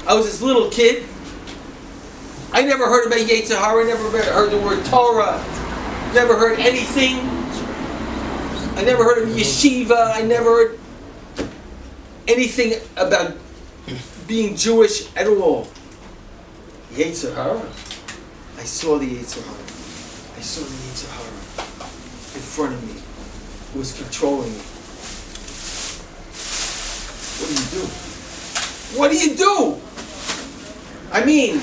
I was this little kid. I never heard about Yetzer Hara. I never heard the word Torah. Never heard anything. I never heard of Yeshiva. I never heard anything about being Jewish at all. Yetzer Hara. I saw the Yetzer Hara. I saw the Yetzer Hara in front of me. It was controlling me. What do you do? What do you do? I mean,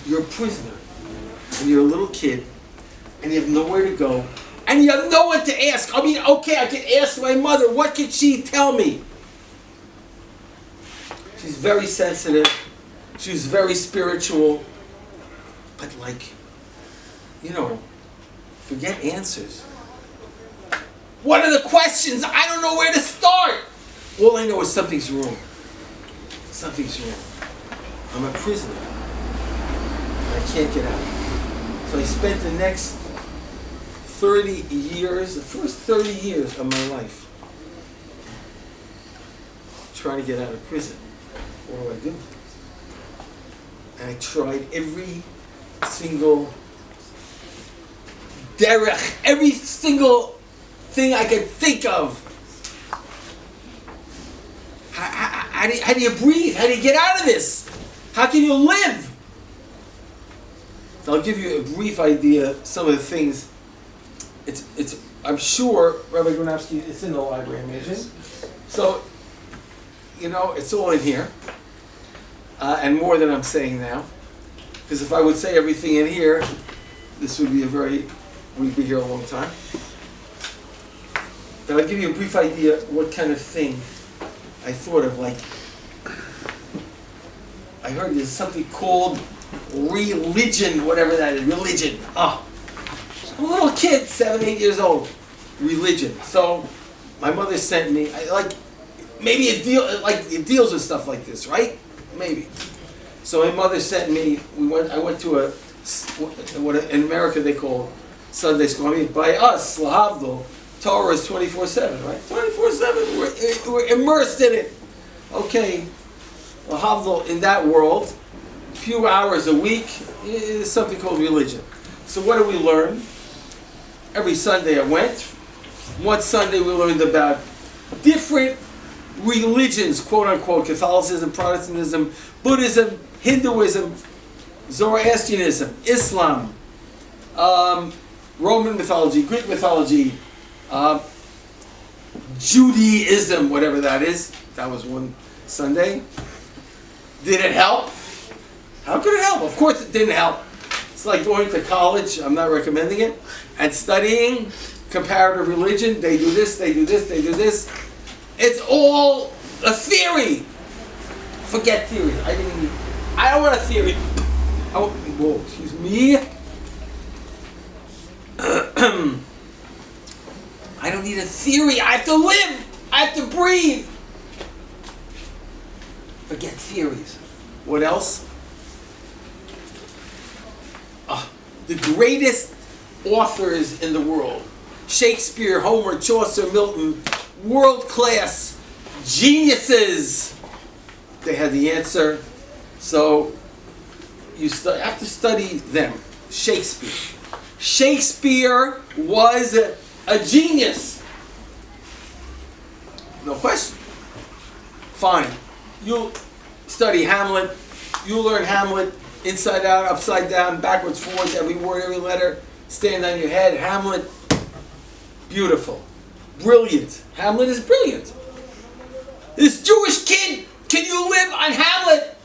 you're a prisoner, and you're a little kid, and you have nowhere to go, and you have no one to ask. I mean, okay, I can ask my mother. What could she tell me? She's very sensitive. She's very spiritual. But forget answers. What are the questions? I don't know where to start. All I know is something's wrong. Something's wrong. I'm a prisoner. I can't get out. So I spent the next 30 years, the first 30 years of my life, trying to get out of prison. What do I do? And I tried every single derech, every single thing I could think of. How do you breathe? How do you get out of this? How can you live? So I'll give you a brief idea, some of the things. It's I'm sure, Rabbi Gronowski, it's in the library, imagine. So, it's all in here. And more than I'm saying now. Because if I would say everything in here, this would be we'd be here a long time. But I'll give you a brief idea what kind of thing I thought of. I heard there's something called religion, whatever that is, religion. I'm a little kid, 7, 8 years old. Religion. So my mother sent me, maybe it deals with stuff like this, right? Maybe. So my mother sent me, I went to what in America they call Sunday school. I mean, by us, lahavdil, Torah is 24/7, right? 24/7, we're immersed in it. Okay, lahavdil, in that world, a few hours a week is something called religion. So what do we learn? Every Sunday I went. One Sunday we learned about different religions, quote unquote, Catholicism, Protestantism, Buddhism, Hinduism, Zoroastrianism, Islam, Roman mythology, Greek mythology, Judaism, whatever that is. That was one Sunday. Did it help? How could it help? Of course it didn't help. It's like going to college, I'm not recommending it, and studying comparative religion. They do this, they do this, they do this. It's all a theory. Forget theories. I don't want a theory. Excuse me. I don't need a theory. I have to live. I have to breathe. Forget theories. What else? The greatest authors in the world. Shakespeare, Homer, Chaucer, Milton. World-class geniuses. They had the answer. So you have to study them. Shakespeare. Shakespeare was a genius. No question. Fine. You'll study Hamlet. You'll learn Hamlet inside out, upside down, backwards, forwards, every word, every letter. Stand on your head. Hamlet. Beautiful. Brilliant. Hamlet is brilliant. This Jewish kid, can you live on Hamlet?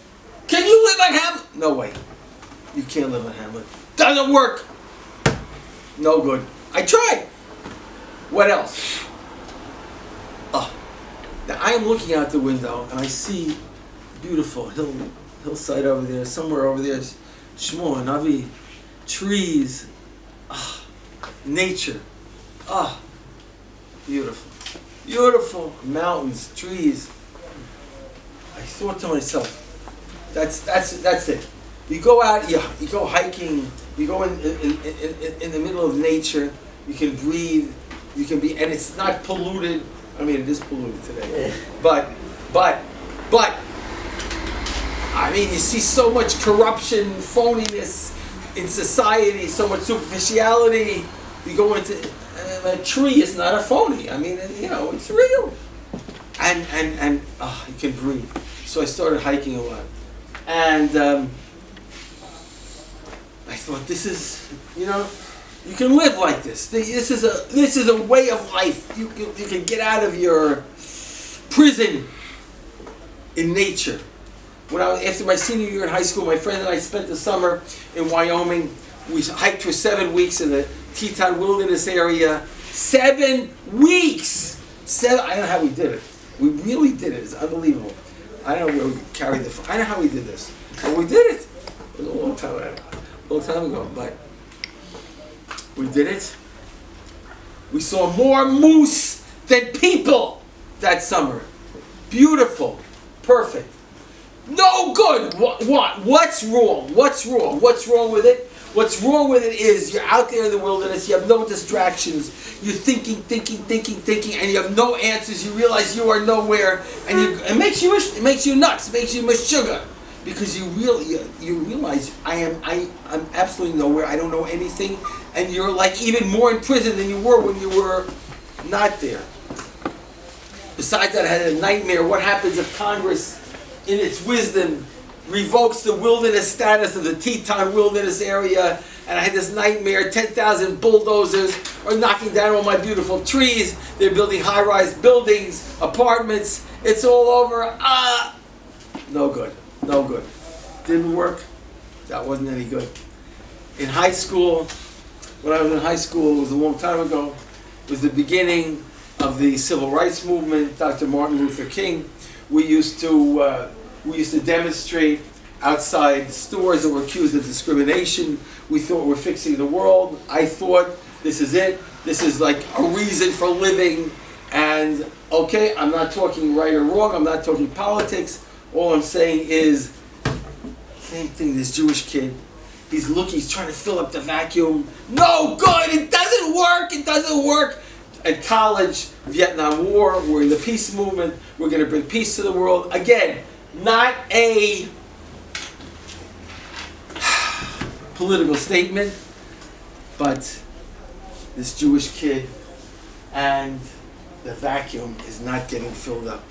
Can you live on Hamlet? No way. You can't live on Hamlet. Doesn't work. No good. I tried. What else? Now I am looking out the window and I see beautiful hillside over there. Somewhere over there is Shmuel and Avi. Trees. Nature. Beautiful. Beautiful mountains, trees. I thought to myself, that's it. You go out, you go hiking, you go in the middle of nature, you can breathe, you can be, and it's not polluted. I mean, it is polluted today. But I mean, you see so much corruption, phoniness in society, so much superficiality. You go into a tree is not a phony. I mean, it's real. And you can breathe. So I started hiking a lot, and I thought, this is, you can live like this. This is a way of life. You can get out of your prison in nature. After my senior year in high school, my friend and I spent the summer in Wyoming. We hiked for 7 weeks in the Teton Wilderness area. 7 weeks! I don't know how we did it. We really did it. It's unbelievable. I don't know where we carried I don't know how we did this. But we did it. It was a long time ago, but we did it. We saw more moose than people that summer. Beautiful. Perfect. No good. What? What's wrong? What's wrong? What's wrong with it? What's wrong with it is you're out there in the wilderness, you have no distractions, you're thinking, and you have no answers. You realize you are nowhere, and it makes you nuts, it makes you sugar, because you realize I'm absolutely nowhere. I don't know anything, and you're like even more in prison than you were when you were not there. Besides that, I had a nightmare. What happens if Congress, in its wisdom, revokes the wilderness status of the Teton Wilderness area, and I had this nightmare. 10,000 bulldozers are knocking down all my beautiful trees. They're building high-rise buildings, apartments. It's all over. No good. No good. Didn't work. That wasn't any good. In high school, when I was in high school, it was a long time ago. It was the beginning of the civil rights movement, Dr. Martin Luther King. We used to demonstrate outside stores that were accused of discrimination. We thought we're fixing the world. I thought, this is it. This is like a reason for living. And okay, I'm not talking right or wrong. I'm not talking politics. All I'm saying is, same thing, this Jewish kid. He's trying to fill up the vacuum. No good, it doesn't work. At college, Vietnam War, we're in the peace movement. We're going to bring peace to the world. Again, not a political statement, but this Jewish kid, and the vacuum is not getting filled up.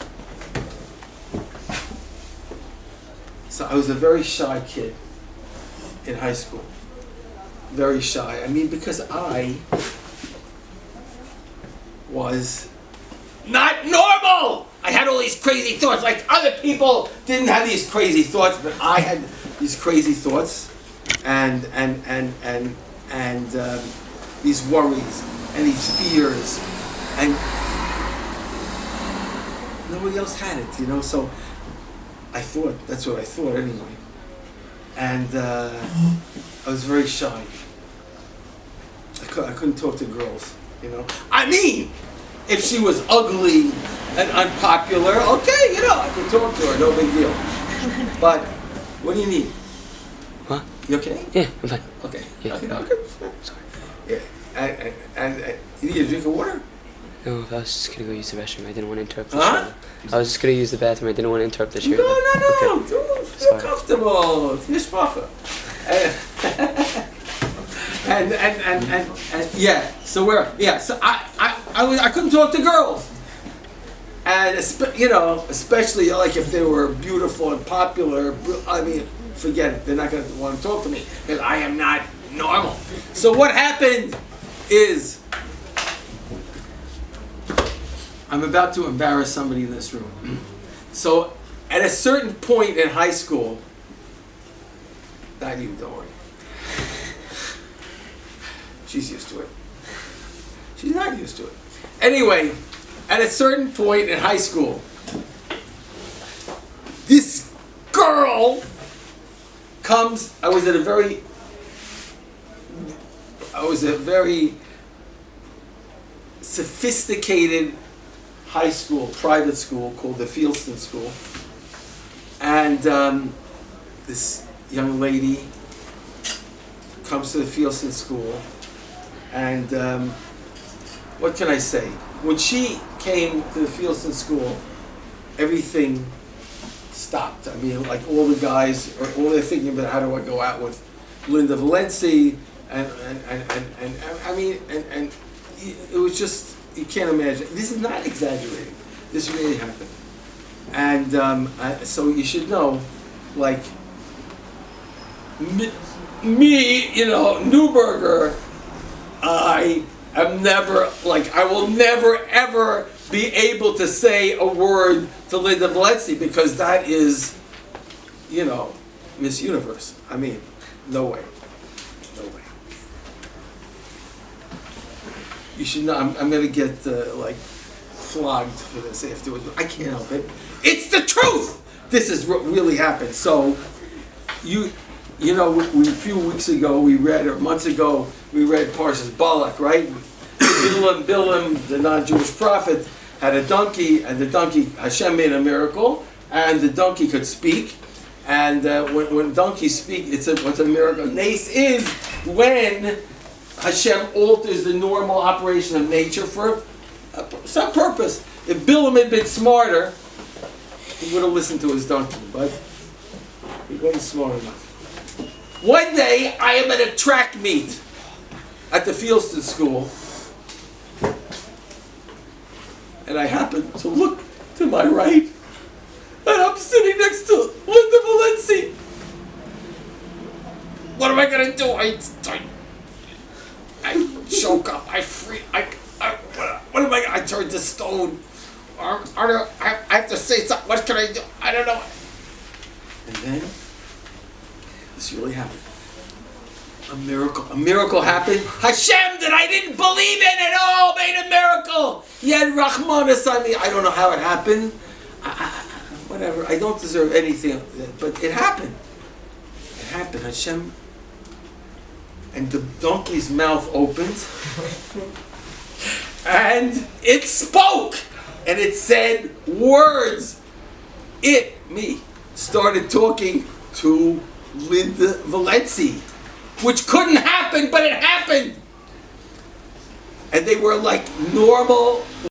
So I was a very shy kid in high school. Very shy. I mean, because I was not normal. I had all these crazy thoughts. Like other people didn't have these crazy thoughts, but I had these crazy thoughts, and these worries and these fears, and nobody else had it, So I thought, that's what I thought anyway, and I was very shy. I couldn't talk to girls, I mean, if she was ugly and unpopular, okay, I could talk to her, no big deal. But what do you need? Huh? You okay? Yeah, I'm fine. Okay. Yeah. Okay. Sorry. Yeah. And you need a drink of water? No, I was just gonna go use the restroom. I didn't want to interrupt the Huh? show. I was just gonna use the bathroom. I didn't want to interrupt the show. No. Okay. Feel Sorry. comfortable. It's mishpacha. And yeah. So So I couldn't talk to girls. And especially like if they were beautiful and popular. I mean, forget it. They're not going to want to talk to me because I am not normal. So what happened is, I'm about to embarrass somebody in this room. So at a certain point in high school, not you, don't worry. She's used to it. She's not used to it. Anyway, at a certain point in high school, this girl comes. I was a very sophisticated high school, private school called the Fieldston School, and this young lady comes to the Fieldston School, and what can I say? When she came to the Fieldston School, everything stopped. I mean, like all the guys, all they're thinking about how do I go out with Linda Valenci, and I mean, and it was just, you can't imagine. This is not exaggerating. This really happened. And so you should know, like, me, you know, Neuberger, I am never, like, I will never ever be able to say a word to Linda Valenci, because that is, you know, Miss Universe. I mean, no way. No way. You should know, I'm going to get, like, flogged for this afterwards. I can't help it. It's the truth! This is what really happened. So, you know, a few weeks ago we read, or months ago, we read Parshas Balak, right? Bilam, the non-Jewish prophet, had a donkey, and the donkey, Hashem made a miracle, and the donkey could speak. And when donkeys speak, what's a miracle? Nace is when Hashem alters the normal operation of nature for some purpose. If Bilam had been smarter, he would have listened to his donkey, but he wasn't smart enough. One day, I am at a track meet at the Fieldston School, and I happen to look to my right, and I'm sitting next to Linda Valenci. What am I gonna do? I choke up. What am I? I turn to stone. I have to say something. What can I do? I don't know. And then this really happened. A miracle happened. Hashem, that I didn't believe in at all, made a miracle. He had Rahmanas on me. I don't know how it happened. Whatever. I don't deserve anything, but it happened. It happened. Hashem. And the donkey's mouth opened, and it spoke, and it said words. Me, started talking to Linda Valenci, which couldn't happen, but it happened. And they were like normal